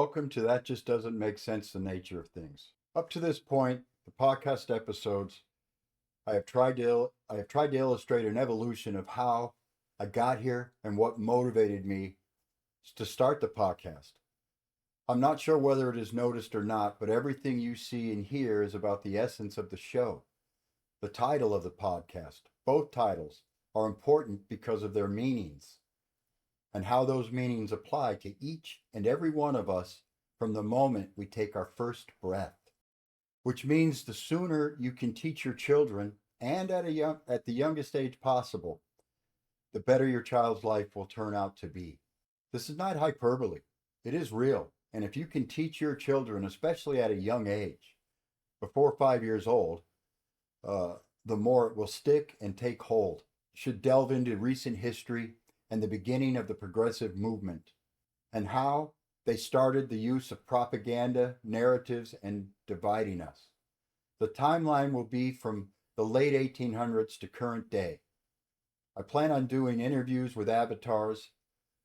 welcome to That Just Doesn't Make Sense, the Nature of Things. Up to this point, the podcast episodes, I have tried to illustrate an evolution of how I got here and what motivated me to start the podcast. I'm not sure whether it is noticed or not, but everything you see and hear is about the essence of the show. The title of the podcast, both titles, are important because of their meanings and how those meanings apply to each and every one of us from the moment we take our first breath. Which means the sooner you can teach your children, and at the youngest age possible, the better your child's life will turn out to be. This is not hyperbole. It is real. And if you can teach your children, especially at a young age, before 5 years old, the more it will stick and take hold. Should delve into recent history and the beginning of the progressive movement and how they started the use of propaganda, narratives, and dividing us. The timeline will be from the late 1800s to current day. I plan on doing interviews with avatars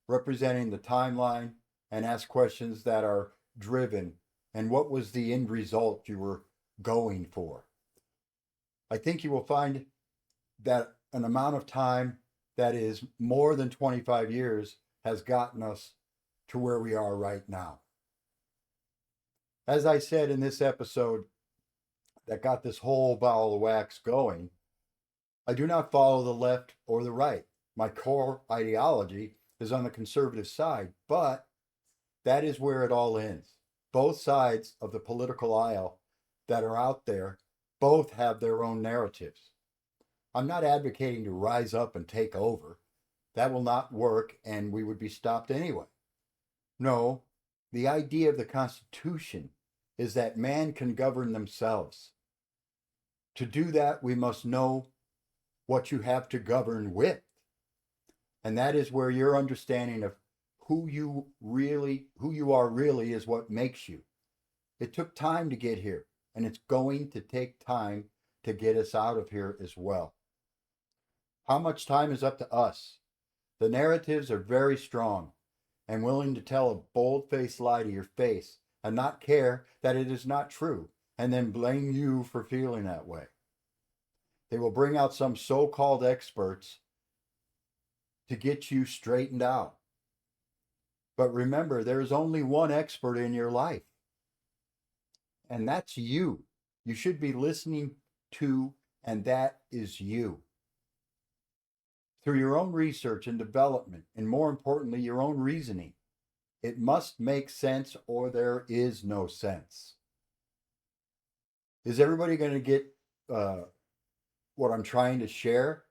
representing the timeline and ask questions that are driven and what was the end result you were going for. I think you will find that an amount of time that is more than 25 years has gotten us to where we are right now. As I said in this episode that got this whole ball of wax going, I do not follow the left or the right. My core ideology is on the conservative side, but that is where it all ends. Both sides of the political aisle that are out there both have their own narratives. I'm not advocating to rise up and take over. That will not work, and we would be stopped anyway. No, the idea of the Constitution is that man can govern themselves. To do that, we must know what you have to govern with. And that is where your understanding of who you are really is what makes you. It took time to get here, and it's going to take time to get us out of here as well. How much time is up to us? The narratives are very strong and willing to tell a bold-faced lie to your face and not care that it is not true and then blame you for feeling that way. They will bring out some so-called experts to get you straightened out. But remember, there is only one expert in your life, and that's you. You should be listening to, and that is you. Through your own research and development, and more importantly, your own reasoning, it must make sense or there is no sense. Is everybody going to get what I'm trying to share?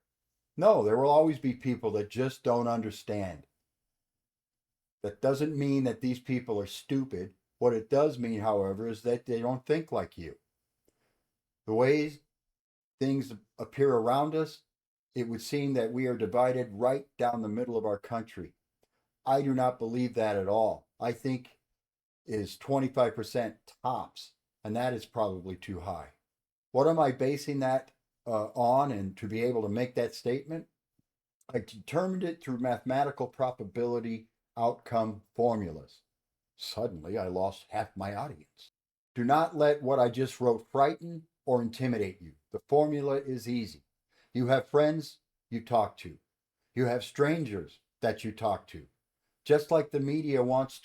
No, there will always be people that just don't understand. That doesn't mean that these people are stupid. What it does mean, however, is that they don't think like you. The ways things appear around us, it would seem that we are divided right down the middle of our country. I do not believe that at all. I think it is 25% tops, and that is probably too high. What am I basing that on, and to be able to make that statement? I determined it through mathematical probability outcome formulas. Suddenly, I lost half my audience. Do not let what I just wrote frighten or intimidate you. The formula is easy. You have friends you talk to. You have strangers that you talk to. Just like the media wants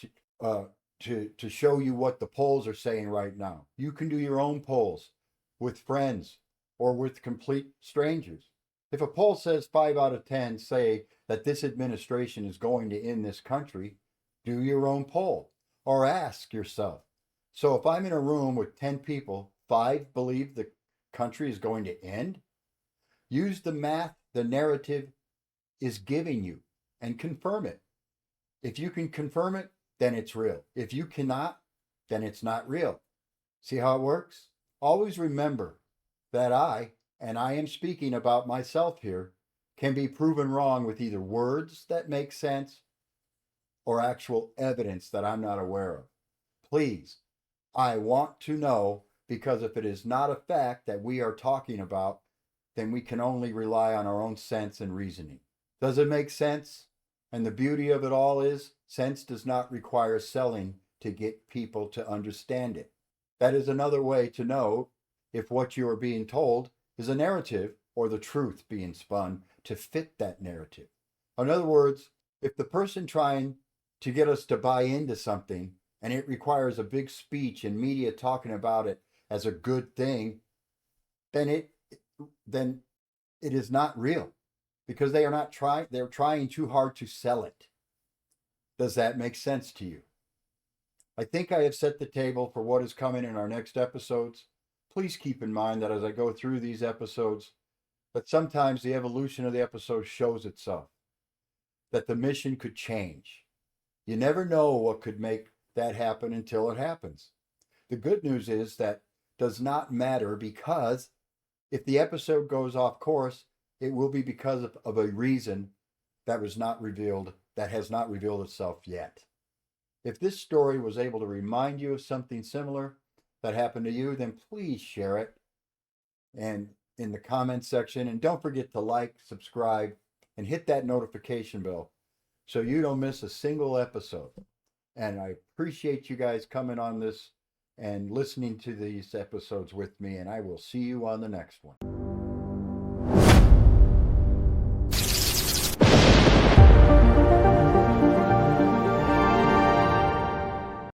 to show you what the polls are saying right now. You can do your own polls with friends or with complete strangers. If a poll says 5 out of 10 say that this administration is going to end this country, do your own poll or ask yourself. So if I'm in a room with 10 people, 5 believe the country is going to end, use the math the narrative is giving you and confirm it. If you can confirm it, then it's real. If you cannot, then it's not real. See how it works? Always remember that and I am speaking about myself here, can be proven wrong with either words that make sense or actual evidence that I'm not aware of. Please, I want to know, because if it is not a fact that we are talking about, then we can only rely on our own sense and reasoning. Does it make sense? And the beauty of it all is, sense does not require selling to get people to understand it. That is another way to know if what you are being told is a narrative or the truth being spun to fit that narrative. In other words, if the person trying to get us to buy into something and it requires a big speech and media talking about it as a good thing, then it is not real, because they're trying too hard to sell it. Does that make sense to you? I think I have set the table for what is coming in our next episodes. Please keep in mind that as I go through these episodes, that sometimes the evolution of the episode shows itself, that the mission could change. You never know what could make that happen until it happens. The good news is that does not matter, because if the episode goes off course, it will be because of a reason that was not revealed, that has not revealed itself yet. If this story was able to remind you of something similar that happened to you, then please share it and in the comments section. And don't forget to like, subscribe, and hit that notification bell so you don't miss a single episode. And I appreciate you guys coming on this and listening to these episodes with me, and I will see you on the next one.